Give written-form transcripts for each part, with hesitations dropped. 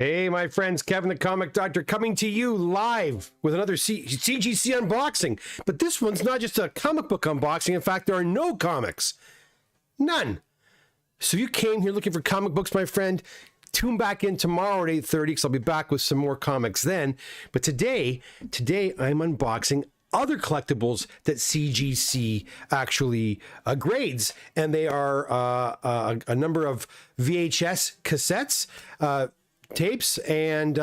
Hey, my friends, Kevin the Comic Doctor coming to you live with another CGC unboxing. But this one's not just a comic book unboxing. In fact, there are no comics. None. So you came here looking for comic books, my friend. Tune back in tomorrow at 8:30 because I'll be back with some more comics then. But today I'm unboxing other collectibles that CGC actually grades. And they are a number of VHS cassettes, tapes, and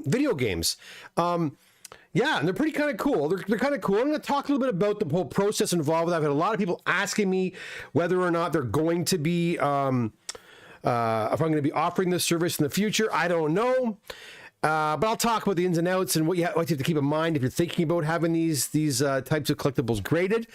video games. Yeah, and they're pretty kind of cool. They're kind of cool. I'm going to talk a little bit about the whole process involved with that. I've had a lot of people asking me whether or not they're going to be, if I'm going to be offering this service in the future. I don't know. But I'll talk about the ins and outs and what you have to keep in mind if you're thinking about having these types of collectibles graded,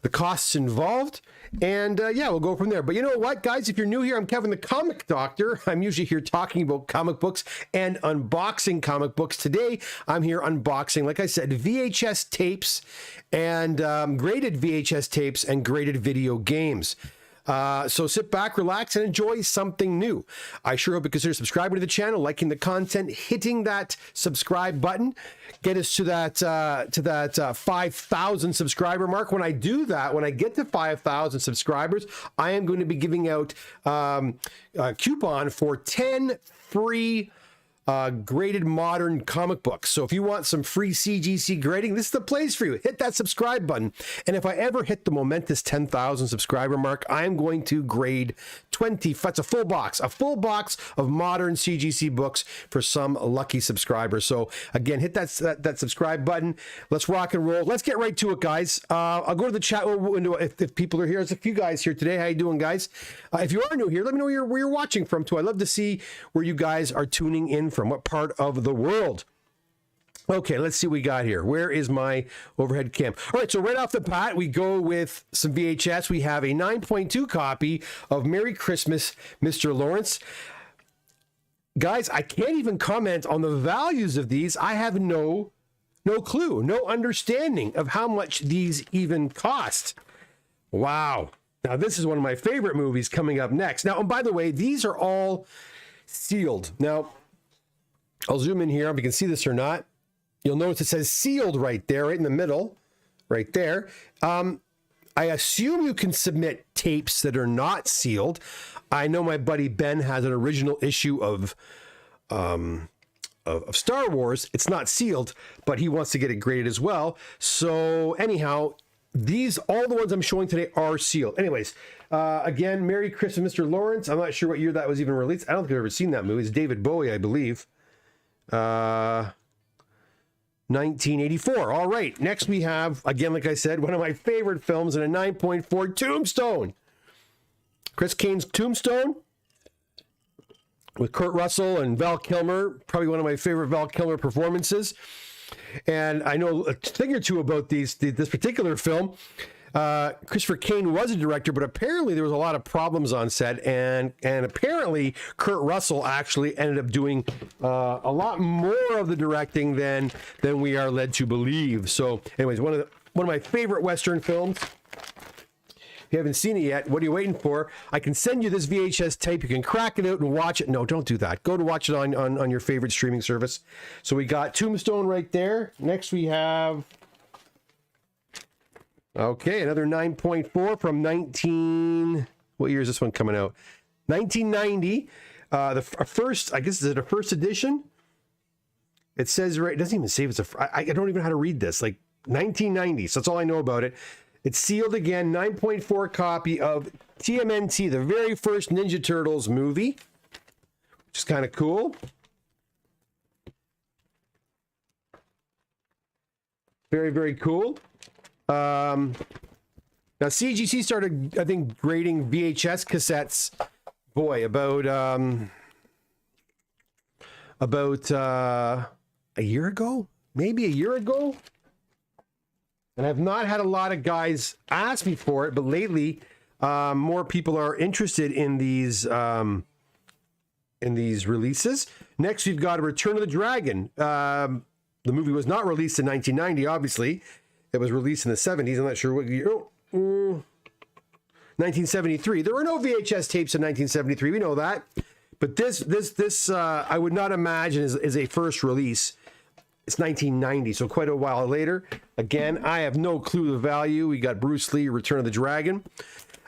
the costs involved, and yeah, we'll go from there. But you know what, guys? If you're new here, I'm Kevin the Comic Doctor. I'm usually here talking about comic books and unboxing comic books. Today, I'm here unboxing, like I said, VHS tapes and graded VHS tapes and graded video games. So sit back, relax, and enjoy something new. I sure hope you consider subscribing to the channel, liking the content, hitting that subscribe button. Get us to that 5,000 subscriber mark. When I do that, when I get to 5,000 subscribers, I am going to be giving out a coupon for 10 free graded modern comic books. So if you want some free CGC grading, this is the place for you. Hit that subscribe button. And if I ever hit the momentous 10,000 subscriber mark, I'm going to grade 20. That's a full box of modern CGC books for some lucky subscribers. So again, hit that subscribe button. Let's rock and roll. Let's get right to it, guys. I'll go to the chat window if people are here. There's a few guys here today. How you doing, guys? If you are new here, let me know where you're watching from too. I'd love to see where you guys are tuning in from, what part of the world. Okay, let's see what we got here. Where is my overhead cam? All right, so right off the bat, we go with some VHS. We have a 9.2 copy of Merry Christmas, Mr. Lawrence. Guys, I can't even comment on the values of these. I have no clue, no understanding of how much these even cost. Wow. Now, this is one of my favorite movies coming up next. Now, and by the way, these are all sealed. Now, I'll zoom in here if you can see this or not. You'll notice it says sealed right there, right in the middle, right there. I assume you can submit tapes that are not sealed. I know my buddy Ben has an original issue of Star Wars. It's not sealed, but he wants to get it graded as well. So anyhow, all the ones I'm showing today are sealed. Anyways, again, Merry Christmas, Mr. Lawrence. I'm not sure what year that was even released. I don't think I've ever seen that movie. It's David Bowie, I believe. 1984. All right. Next we have, again, like I said, one of my favorite films in a 9.4, Tombstone. Chris Kane's Tombstone with Kurt Russell and Val Kilmer. Probably one of my favorite Val Kilmer performances. And I know a thing or two about this particular film. Christopher Kane was a director, but apparently there was a lot of problems on set, and apparently Kurt Russell actually ended up doing a lot more of the directing than we are led to believe. So, anyways, one of my favorite Western films. If you haven't seen it yet, what are you waiting for? I can send you this VHS tape. You can crack it out and watch it. No, don't do that. Go to watch it on your favorite streaming service. So we got Tombstone right there. Next we have, okay, another 9.4 from what year is this one coming out? 1990. First, I guess, is it a first edition? It says, right, it doesn't even say if it's I don't even know how to read this. Like 1990. So that's all I know about it. It's sealed again, 9.4 copy of TMNT, the very first Ninja Turtles movie, which is kind of cool. Very, very cool. Now, CGC started, I think, grading VHS cassettes, boy, about a year ago, maybe a year ago. And I've not had a lot of guys ask me for it, but lately, more people are interested in these releases. Next, we've got a Return of the Dragon. The movie was not released in 1990, obviously. It was released in the 70s. I'm not sure what year. 1973. There were no VHS tapes in 1973. We know that. But this I would not imagine is a first release. It's 1990, so quite a while later. Again, I have no clue the value. We got Bruce Lee, Return of the Dragon.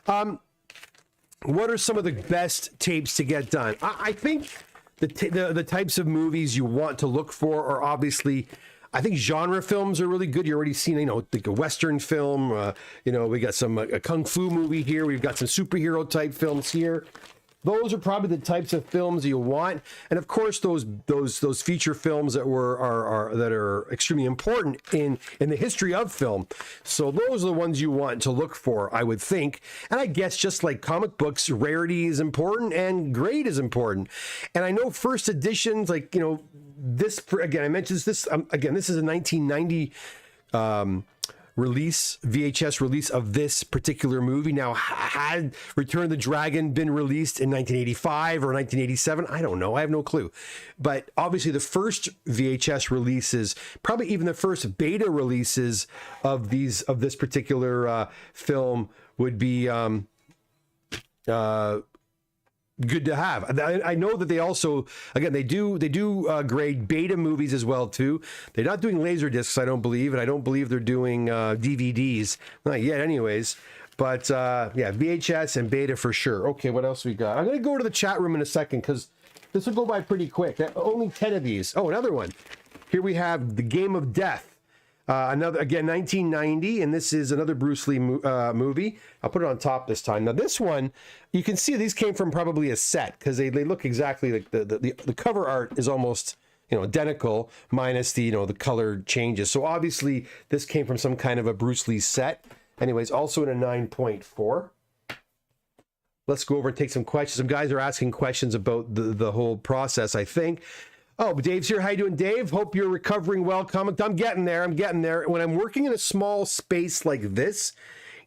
What are some of the best tapes to get done? I think the types of movies you want to look for are obviously, I think genre films are really good. You've already seen, like a Western film. We got some a Kung Fu movie here. We've got some superhero type films here. Those are probably the types of films you want, and of course, those feature films that are extremely important in the history of film. So those are the ones you want to look for, I would think. And I guess just like comic books, rarity is important and grade is important. And I know first editions, like this again, I mentioned this again. This is a 1990. VHS release of this particular movie. Now, had Return of the Dragon been released in 1985 or 1987? I don't know. I have no clue. But obviously the first VHS releases, probably even the first beta releases of this particular film would be good to have. I know that they also, again, they do grade beta movies as well too. They're not doing laser discs, I don't believe, and I don't believe they're doing DVDs, not yet anyways. But yeah, VHS and beta for sure. Okay, what else we got? I'm gonna go to the chat room in a second because this will go by pretty quick. Only 10 of these. Oh, another one. Here we have The Game of Death. Another, again, 1990, and this is another Bruce Lee movie. I'll put it on top this time. Now, this one, you can see these came from probably a set because they look exactly like the cover art is almost identical, minus the the color changes. So obviously, this came from some kind of a Bruce Lee set. Anyways, also in a 9.4. Let's go over and take some questions. Some guys are asking questions about the whole process, I think. Oh, Dave's here. How you doing, Dave? Hope you're recovering well. I'm getting there. When I'm working in a small space like this,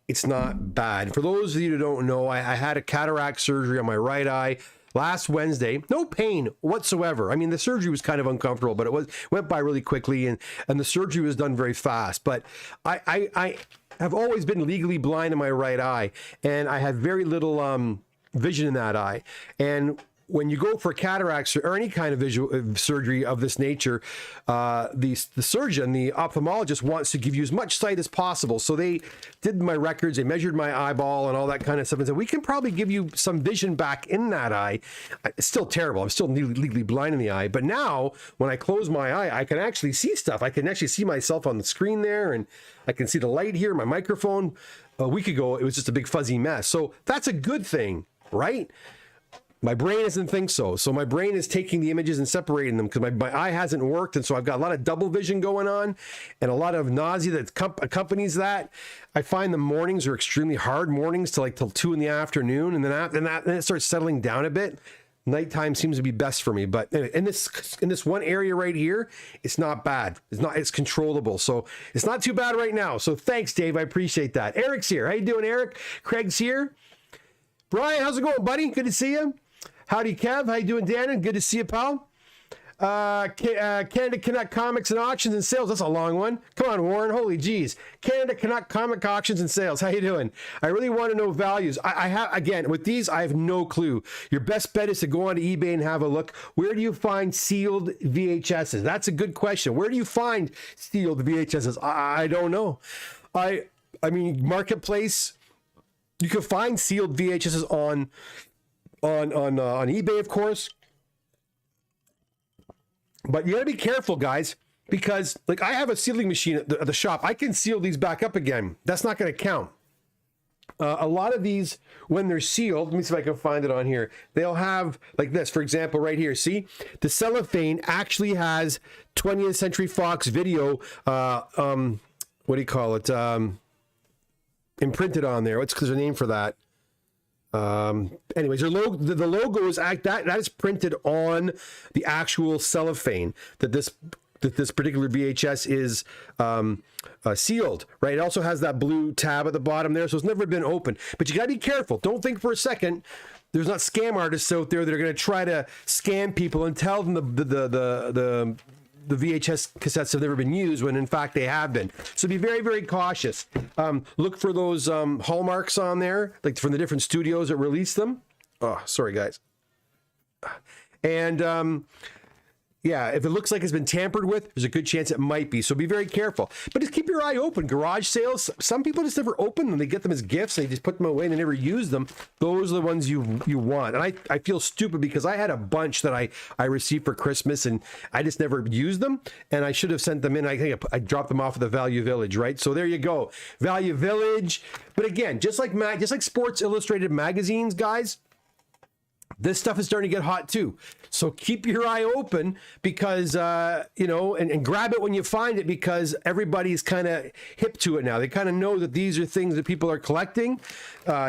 it's not bad. For those of you who don't know, I had a cataract surgery on my right eye last Wednesday. No pain whatsoever. I mean, the surgery was kind of uncomfortable, but it went by really quickly, and the surgery was done very fast. But I have always been legally blind in my right eye, and I have very little vision in that eye. And when you go for cataracts or any kind of visual surgery of this nature, the surgeon, the ophthalmologist, wants to give you as much sight as possible. So they did my records, they measured my eyeball and all that kind of stuff, and said, we can probably give you some vision back in that eye. It's still terrible. I'm still legally blind in the eye. But now, when I close my eye, I can actually see stuff. I can actually see myself on the screen there, and I can see the light here, my microphone. A week ago, it was just a big fuzzy mess. So that's a good thing, right? My brain doesn't think so. So my brain is taking the images and separating them because my eye hasn't worked. And so I've got a lot of double vision going on and a lot of nausea that accompanies that. I find the mornings are extremely hard mornings till 2 in the afternoon. And then it starts settling down a bit. Nighttime seems to be best for me. But anyway, in this one area right here, it's not bad. It's controllable. So it's not too bad right now. So thanks, Dave. I appreciate that. Eric's here. How you doing, Eric? Craig's here. Brian, how's it going, buddy? Good to see you. Howdy, Kev. How you doing, Dan? Good to see you, pal. Canada Canuck Comics and Auctions and Sales. That's a long one. Come on, Warren. Holy jeez. Canada Canuck Comic Auctions and Sales. How you doing? I really want to know values. I have, again, with these, I have no clue. Your best bet is to go on to eBay and have a look. Where do you find sealed VHSs? That's a good question. Where do you find sealed VHSs? I don't know. I mean, Marketplace, you can find sealed VHSs on eBay, of course. But you gotta be careful, guys, because I have a sealing machine at the shop. I can seal these back up again. That's not gonna count. A lot of these, when they're sealed, let me see if I can find it on here. They'll have like this, for example, right here. See, the cellophane actually has 20th Century Fox video. What do you call it? Imprinted on there. What's there's a name for that? Anyways, the logo is that is printed on the actual cellophane that this particular VHS is sealed, right? It also has that blue tab at the bottom there, so it's never been opened. But you gotta be careful. Don't think for a second there's not scam artists out there that are gonna try to scam people and tell them the VHS cassettes have never been used when in fact they have been. So be very, very cautious. Look for those hallmarks on there, like from the different studios that release them. Oh, sorry guys. And yeah, if it looks like it's been tampered with, there's a good chance it might be. So be very careful. But just keep your eye open. Garage sales, some people just never open them. They get them as gifts. They just put them away and they never use them. Those are the ones you want. And I feel stupid because I had a bunch that I received for Christmas and I just never used them. And I should have sent them in. I think I dropped them off at the Value Village, right? So there you go. Value Village. But again, just like Sports Illustrated magazines, guys, this stuff is starting to get hot too. So keep your eye open because, and grab it when you find it because everybody's kind of hip to it now. They kind of know that these are things that people are collecting.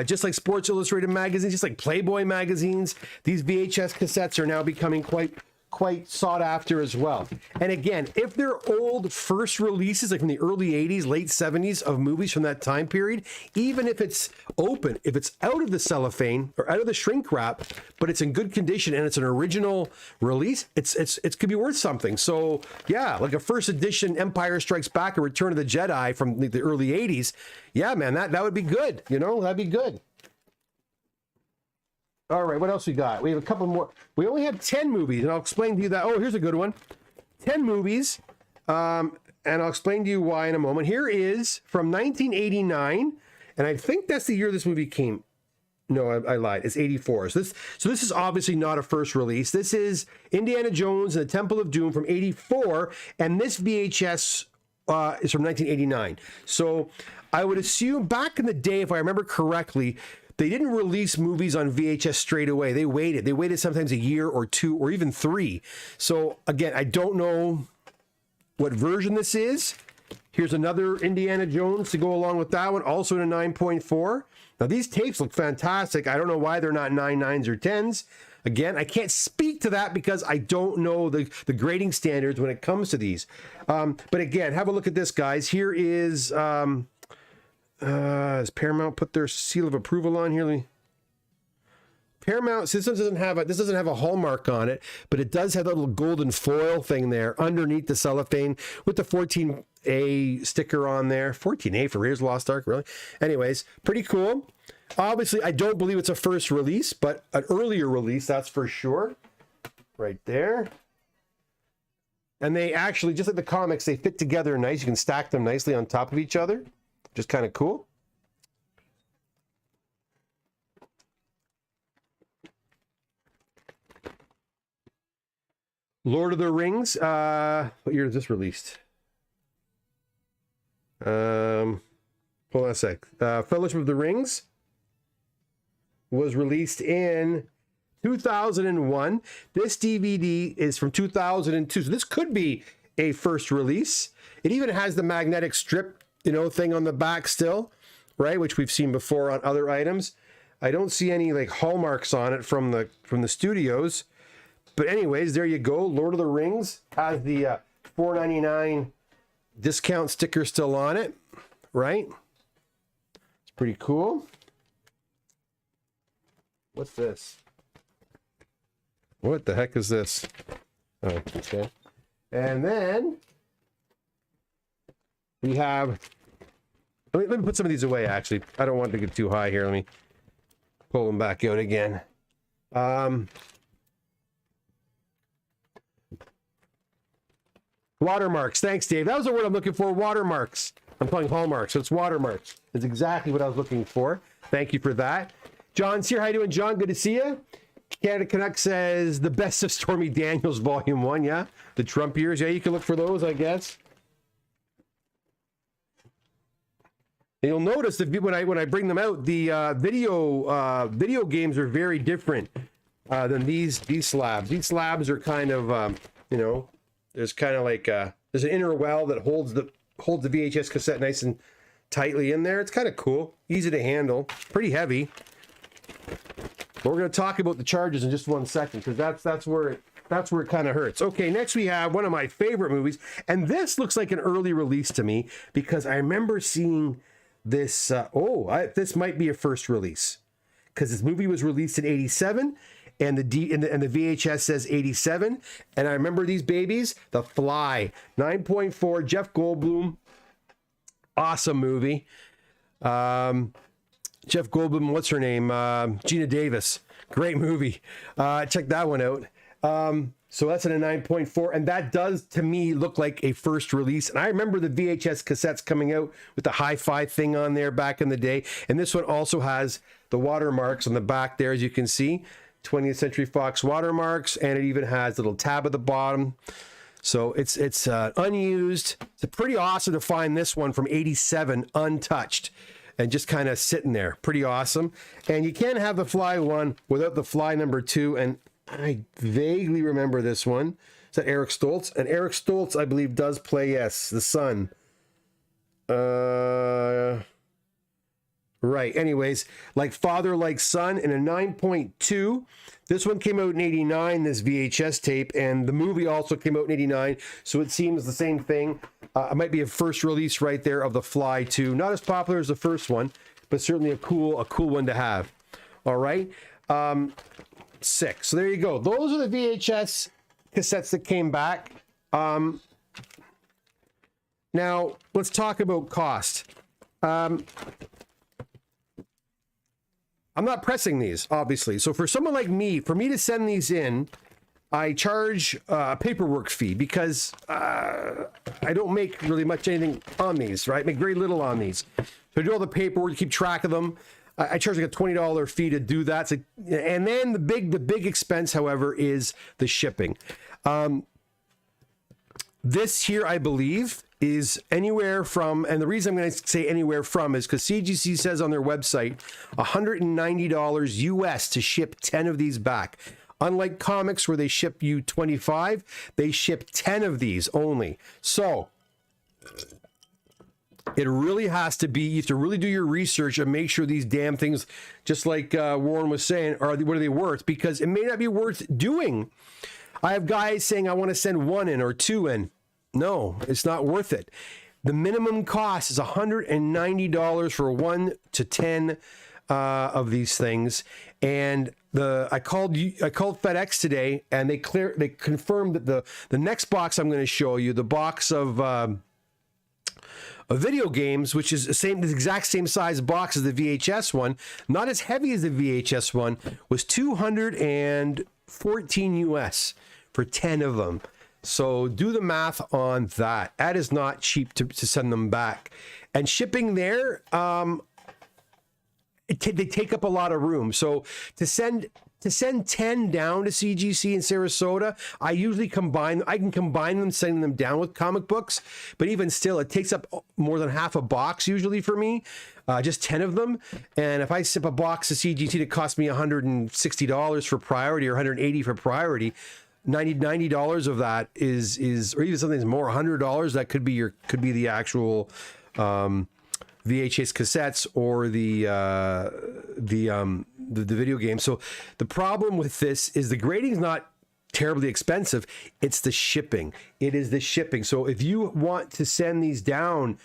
Just like Sports Illustrated magazines, just like Playboy magazines, these VHS cassettes are now becoming quite sought after as well. And again, if they're old first releases, like from the early 80s, late 70s of movies from that time period, even if it's open, if it's out of the cellophane or out of the shrink wrap, but it's in good condition and it's an original release, it could be worth something. So yeah, like a first edition Empire Strikes Back or Return of the Jedi from the early 80s. Yeah, man, that would be good. That'd be good. All right, what else we got? We have a couple more. We only have 10 movies, and I'll explain to you that. Oh, here's a good one. 10 movies, and I'll explain to you why in a moment. Here is from 1989, and I think that's the year this movie came. No, I lied. It's 84. So this is obviously not a first release. This is Indiana Jones and the Temple of Doom from 84, and this VHS is from 1989. So I would assume back in the day, if I remember correctly, they didn't release movies on VHS straight away. They waited. They waited sometimes a year or two or even 3. So again, I don't know what version this is. Here's another Indiana Jones to go along with that one, also in a 9.4. Now these tapes look fantastic. I don't know why they're not 9.9s or 10s. Again, I can't speak to that because I don't know the grading standards when it comes to these. But again, have a look at this, guys. Here is... has Paramount put their seal of approval on here? Paramount, this doesn't have a hallmark on it, but it does have that little golden foil thing there underneath the cellophane with the 14A sticker on there. 14A for Raiders of the Lost Ark, really? Anyways, pretty cool. Obviously, I don't believe it's a first release, but an earlier release, that's for sure. Right there. And they actually, just like the comics, they fit together nice. You can stack them nicely on top of each other. Just kind of cool. Lord of the Rings. What year is this released? Hold on a sec. Fellowship of the Rings was released in 2001. This DVD is from 2002. So this could be a first release. It even has the magnetic strip thing on the back still, right? Which we've seen before on other items. I don't see any like hallmarks on it from the studios. But anyways, there you go. Lord of the Rings has the $4.99 discount sticker still on it, right? It's pretty cool. What's this? What the heck is this? Oh, okay. And then we have, let me put some of these away, actually. I don't want to get too high here. Let me pull them back out again. Watermarks. Thanks, Dave. That was the word I'm looking for, watermarks. I'm calling hallmarks, so it's watermarks. It's exactly what I was looking for. Thank you for that. John's here. How you doing, John? Good to see you. Canada Canuck says the best of Stormy Daniels Volume 1, yeah? The Trump years. Yeah, you can look for those, I guess. And you'll notice that when I bring them out, the video games are very different than these slabs. These slabs are kind of there's kind of like there's an inner well that holds the VHS cassette nice and tightly in there. It's kind of cool, easy to handle, pretty heavy. But we're going to talk about the charges in just 1 second because that's where it kind of hurts. Okay, next we have one of my favorite movies, and this looks like an early release to me because I remember seeing this. This might be a first release because this movie was released in '87. And the VHS says 87. And I remember these babies, The Fly, 9.4, Jeff Goldblum. Awesome movie. Jeff Goldblum, what's her name? Gina Davis. Great movie. Check that one out. So that's at a 9.4, and that does to me look like a first release. And I remember the VHS cassettes coming out with the hi-fi thing on there back in the day. And this one also has the watermarks on the back there, as you can see, 20th Century Fox watermarks, and it even has a little tab at the bottom. So it's unused. It's pretty awesome to find this one from '87 untouched and just kind of sitting there. Pretty awesome. And you can't have the Fly one without the Fly number 2. And I vaguely remember this one. Is that Eric Stoltz? And Eric Stoltz, I believe, does play, yes, the son. Right. Anyways, like father, like son, in a 9.2. This one came out in '89, this VHS tape, and the movie also came out in '89, so it seems the same thing. It might be a first release right there of The Fly 2. Not as popular as the first one, but certainly a cool one to have. All right. 6. So there you go. Those are the VHS cassettes that came back. Now, let's talk about cost. I'm not pressing these, obviously. So for someone like me, for me to send these in, I charge a paperwork fee because I don't make really much anything on these, right? I make very little on these. So I do all the paperwork, keep track of them. I charge like a $20 fee to do that. So, and then the big expense, however, is the shipping. This here, I believe, is anywhere from, and the reason I'm going to say anywhere from is because CGC says on their website, $190 US to ship 10 of these back. Unlike comics where they ship you 25, they ship 10 of these only. So it really has to be, you have to really do your research and make sure these damn things, just like Warren was saying, what are they worth? Because it may not be worth doing. I have guys saying, I want to send 1 in or 2 in. No, it's not worth it. The minimum cost is $190 for 1 to 10 of these things. And I called FedEx today, and they confirmed that the next box I'm going to show you, the box of video games, which is the exact same size box as the VHS one, not as heavy as the VHS one, was $214 US for 10 of them. So do the math on that. That is not cheap to send them back. And shipping there, they take up a lot of room. So to send 10 down to CGC in Sarasota, I usually I can combine them, sending them down with comic books. But even still, it takes up more than half a box usually for me, just 10 of them. And if I ship a box to CGC that cost me $160 for priority or $180 for priority, $90 of that is or even something more, $100 that could be the actual VHS cassettes or the video game. So the problem with this is the grading's not terribly expensive. It's the shipping. It is the shipping. So if you want to send these down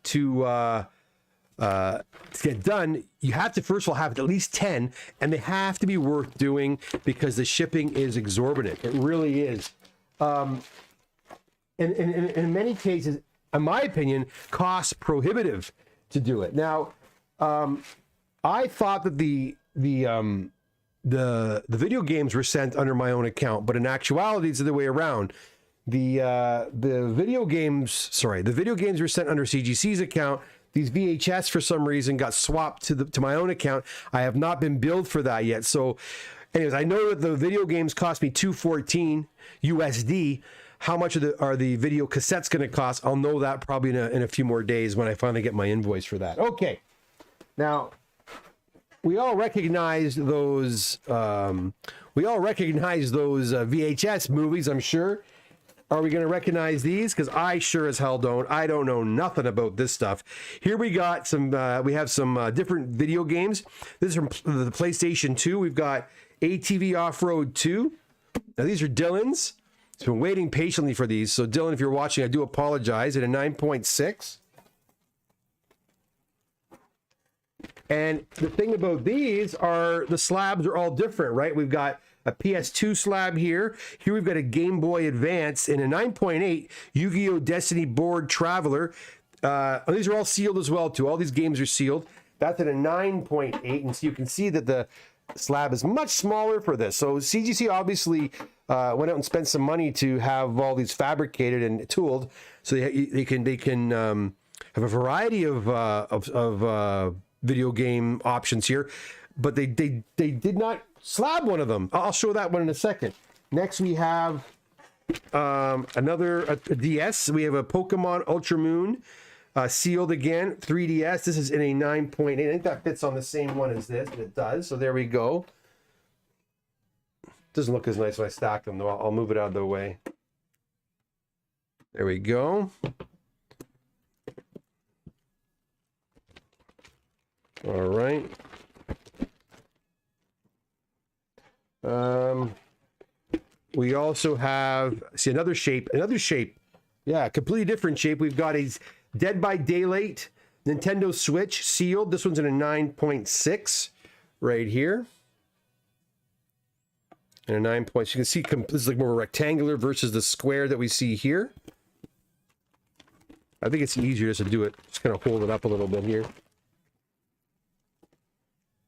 to get done, you have to first of all have at least 10, and they have to be worth doing because the shipping is exorbitant. It really is. In many cases, in my opinion, cost prohibitive to do it. Now, I thought that the video games were sent under my own account, but in actuality, it's the other way around. The video games were sent under CGC's account. These VHS, for some reason, got swapped to my own account. I have not been billed for that yet. So, anyways, I know that the video games cost me $214 USD. How much are the video cassettes going to cost? I'll know that probably in a few more days when I finally get my invoice for that. Okay. Now, we all recognize those. VHS movies, I'm sure. Are we going to recognize these? Because I sure as hell don't. I don't know nothing about this stuff. Here we got some. We have some different video games. This is from the PlayStation 2. We've got ATV Off-Road 2. Now these are Dylan's. He's been waiting patiently for these. So Dylan, if you're watching, I do apologize. At a 9.6. And the thing about these are the slabs are all different, right? We've got a PS2 slab here. Here we've got a Game Boy Advance in a 9.8 Yu-Gi-Oh! Destiny Board Traveler. These are all sealed as well, too. All these games are sealed. That's at a 9.8, and so you can see that the slab is much smaller for this. So CGC obviously went out and spent some money to have all these fabricated and tooled, so they can have a variety of video game options here. But they did not slab one of them. I'll show that one in a second. Next we have a DS. We have a Pokemon Ultra Moon. Sealed again, 3DS. This is in a 9.8. I think that fits on the same one as this, and it does. So there we go. Doesn't look as nice when I stack them, though. I'll move it out of the way. There we go. All right. We also have, see, another shape. Yeah, completely different shape. We've got a Dead by Daylight Nintendo Switch sealed. This one's in a 9.6 right here. And a 9 points. You can see this is like more rectangular versus the square that we see here. I think it's easier just to do it. Just kind of hold it up a little bit here.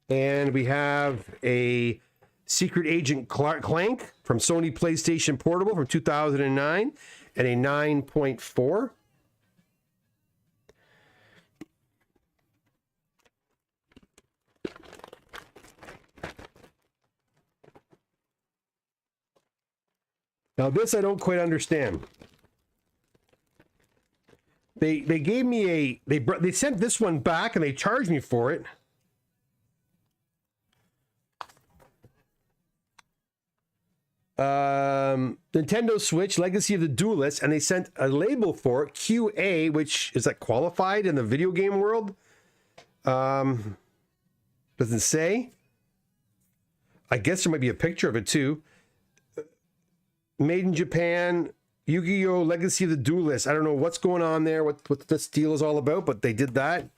And we have a Secret Agent Clank from Sony PlayStation Portable from 2009 and a 9.4. Now this I don't quite understand. They gave me they sent this one back and they charged me for it. Nintendo Switch Legacy of the Duelist, and they sent a label for it, QA, which is like qualified in the video game world. Doesn't say. I guess there might be a picture of it too. Made in Japan, Yu-Gi-Oh! Legacy of the Duelist. I don't know what's going on there, what this deal is all about, but they did that.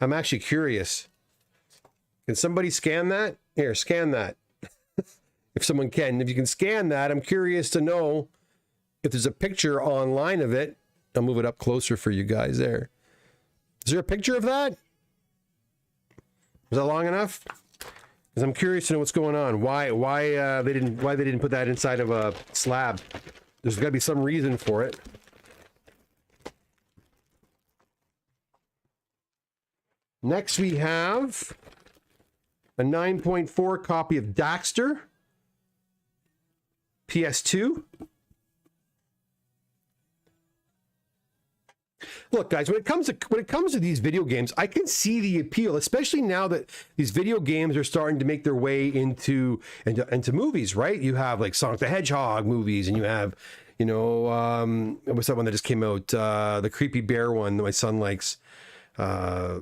I'm actually curious. Can somebody scan that? Here, scan that. If someone can. If you can scan that, I'm curious to know if there's a picture online of it. I'll move it up closer for you guys there. Is there a picture of that? Is that long enough? Because I'm curious to know what's going on. Why they didn't put that inside of a slab. There's got to be some reason for it. Next we have a 9.4 copy of Daxter PS2. Look, guys, when it comes to these video games, I can see the appeal, especially now that these video games are starting to make their way into movies, right? You have like Sonic the Hedgehog movies, and you have, you know, what's that one that just came out? The creepy bear one that my son likes. I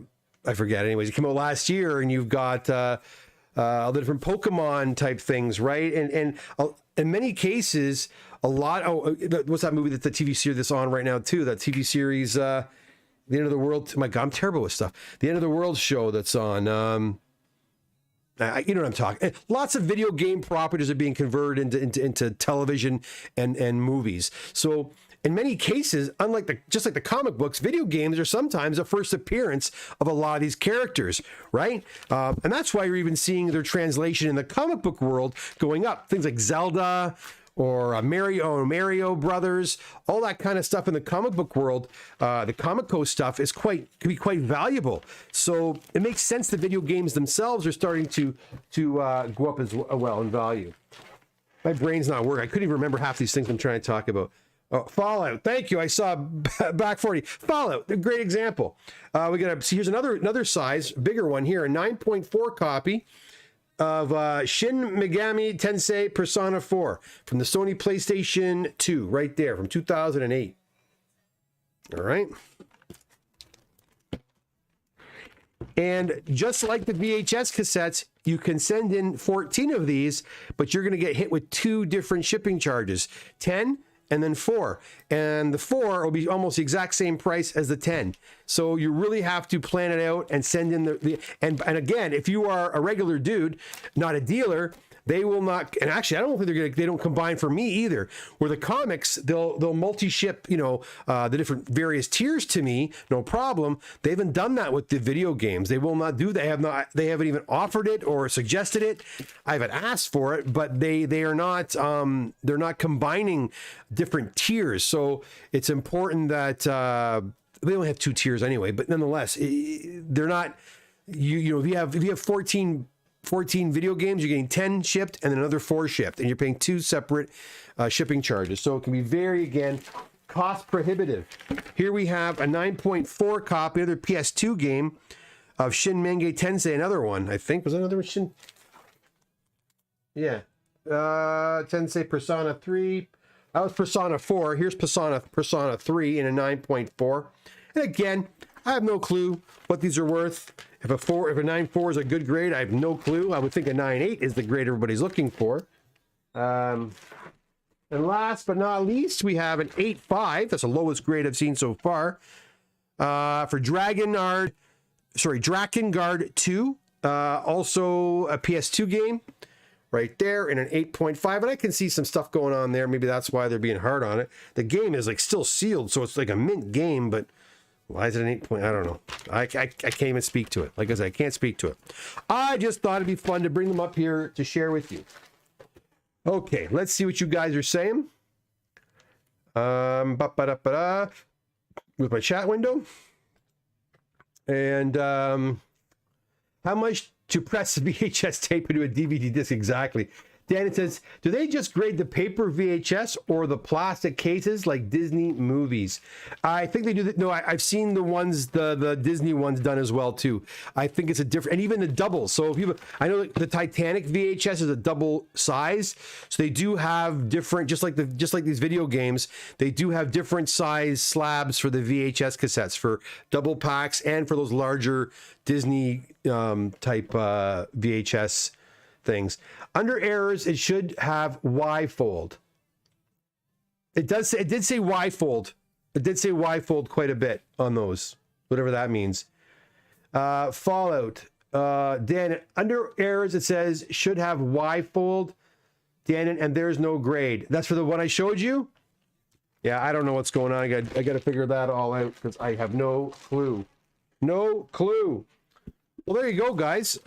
forget. Anyways, it came out last year, and you've got all the different Pokemon type things, right? And in many cases, a lot. Oh, what's that movie that the TV series that's on right now too? That TV series, The End of the World. My God, I'm terrible with stuff. The End of the World show that's on. You know what I'm talking. Lots of video game properties are being converted into television and movies. So in many cases, unlike just like the comic books, video games are sometimes a first appearance of a lot of these characters, right? And that's why you're even seeing their translation in the comic book world going up. Things like Zelda or Mario Brothers, all that kind of stuff in the comic book world. The Comic-Co stuff can be quite valuable. So it makes sense the video games themselves are starting to go up as well in value. My brain's not working. I couldn't even remember half these things I'm trying to talk about. Oh, Fallout. Thank you. I saw back 40. Fallout, a great example. We got to see. Here's another size, bigger one here, a 9.4 copy of Shin Megami Tensei Persona 4 from the Sony PlayStation 2, right there, from 2008. All right. And just like the VHS cassettes, you can send in 14 of these, but you're going to get hit with 2 different shipping charges, 10 and then 4. And the 4 will be almost the exact same price as the 10. So you really have to plan it out and send in and again, if you are a regular dude, not a dealer, They will not, and actually, I don't think they don't combine for me either. Where the comics, they'll multi-ship, the different various tiers to me, no problem. They haven't done that with the video games. They will not do that. They haven't even offered it or suggested it. I haven't asked for it, but they are not, they're not combining different tiers. So it's important that they only have 2 tiers anyway, but nonetheless, they're not. If you have 14 video games, you're getting 10 shipped and then another 4 shipped, and you're paying 2 separate shipping charges. So it can be very, again, cost prohibitive. Here we have a 9.4 copy, another PS2 game of Shin Megami Tensei, another one, I think. Was that another Shin? Yeah. Tensei Persona 3. That was Persona 4. Here's Persona 3 in a 9.4. And again, I have no clue what these are worth. If a 9.4 is a good grade, I have no clue. I would think a 9.8 is the grade everybody's looking for. And last but not least, we have an 8.5. That's the lowest grade I've seen so far. For Drakengard 2. Also a PS2 game. Right there in an 8.5. And I can see some stuff going on there. Maybe that's why they're being hard on it. The game is like still sealed, so it's like a mint game, but why is it an 8 point? I don't know. I can't even speak to it. Like I said, I can't speak to it. I just thought it'd be fun to bring them up here to share with you. Okay, let's see what you guys are saying. With my chat window. And how much to press the VHS tape into a DVD disc exactly? Dan, it says, do they just grade the paper VHS or the plastic cases like Disney movies? I think they do that. No, I've seen the ones, the Disney ones done as well too. I think it's a different, and even the double. So if you, I know the Titanic VHS is a double size, so they do have different, just like these video games, they do have different size slabs for the VHS cassettes for double packs and for those larger Disney type VHS things. Under errors, it should have Y-fold. It did say Y-fold. It did say Y-fold quite a bit on those, whatever that means. Fallout. Dan, under errors, it says should have Y-fold. Dan, and there's no grade. That's for the one I showed you? Yeah, I don't know what's going on. I got to figure that all out because I have no clue. No clue. Well, there you go, guys.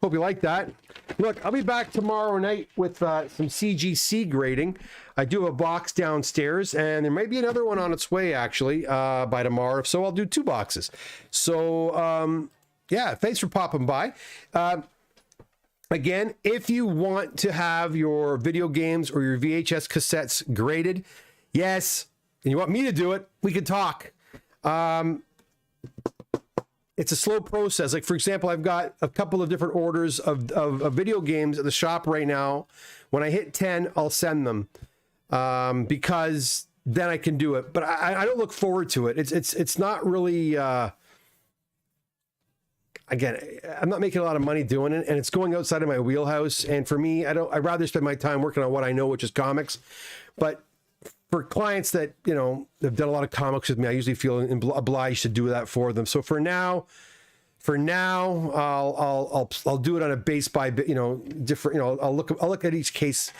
Hope you like that. Look, I'll be back tomorrow night with some CGC grading. I do have a box downstairs, and there might be another one on its way, actually, by tomorrow. If so, I'll do 2 boxes. So, yeah, thanks for popping by. Again, if you want to have your video games or your VHS cassettes graded, yes, and you want me to do it, we can talk. It's a slow process. Like, for example, I've got a couple of different orders of video games at the shop right now. When I hit 10, I'll send them because then I can do it. But I don't look forward to it. It's not really... Again, I'm not making a lot of money doing it, and it's going outside of my wheelhouse. And for me, I'd rather spend my time working on what I know, which is comics. But for clients that, have done a lot of comics with me, I usually feel obliged to do that for them. So for now, I'll do it on a base by, different, I'll look at each case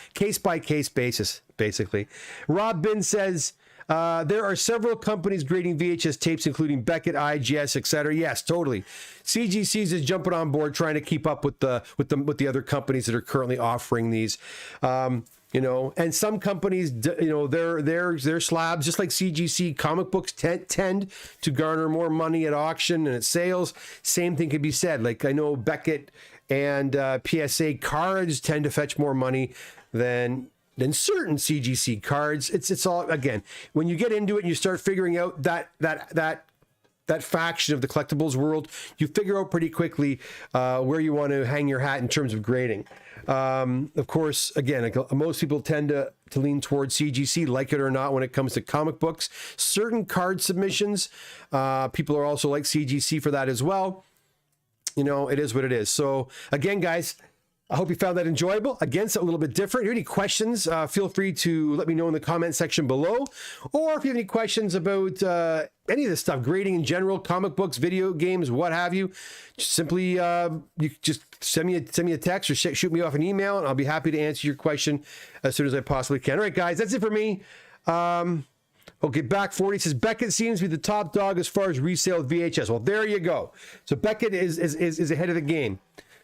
by case basis, basically. Rob Bin says, there are several companies grading VHS tapes, including Beckett, IGS, etc. Yes, totally. CGC's is jumping on board, trying to keep up with the other companies that are currently offering these. And some companies, their slabs, just like CGC, comic books tend to garner more money at auction and at sales. Same thing can be said. Like, I know Beckett and PSA cards tend to fetch more money than certain CGC cards. It's all, again, when you get into it and you start figuring out that faction of the collectibles world, you figure out pretty quickly where you want to hang your hat in terms of grading. Of course, again, most people tend to lean towards CGC, like it or not, when it comes to comic books. Certain card submissions, people are also like CGC for that as well. It is what it is. So again, guys, I hope you found that enjoyable. Again, it's a little bit different. If you have any questions, feel free to let me know in the comment section below. Or if you have any questions about any of this stuff, grading in general, comic books, video games, what have you, just simply you just send me a text or shoot me off an email, and I'll be happy to answer your question as soon as I possibly can. All right, guys, that's it for me. Okay, Back 40 says Beckett seems to be the top dog as far as resale of VHS. Well, there you go. So Beckett is ahead of the game.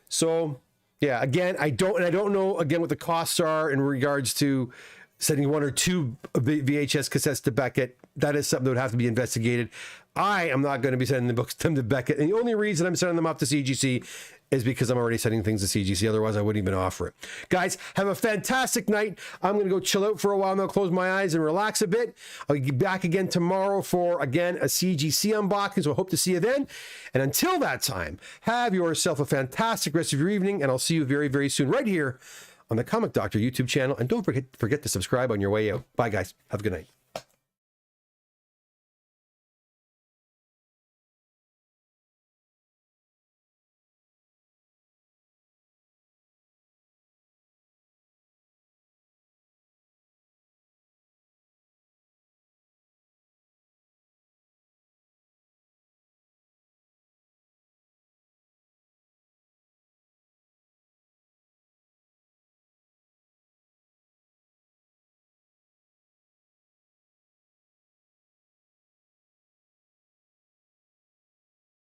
So yeah, again, I don't know again what the costs are in regards to sending 1 or 2 VHS cassettes to Beckett. That is something that would have to be investigated. I am not going to be sending the books to Beckett, and the only reason I'm sending them up to CGC is because I'm already sending things to CGC. Otherwise, I wouldn't even offer it. Guys, have a fantastic night. I'm going to go chill out for a while now, close my eyes and relax a bit. I'll be back again tomorrow for, again, a CGC unboxing, so I hope to see you then. And until that time, have yourself a fantastic rest of your evening, and I'll see you very, very soon right here on the Comic Doctor YouTube channel. And don't forget to subscribe on your way out. Bye, guys. Have a good night.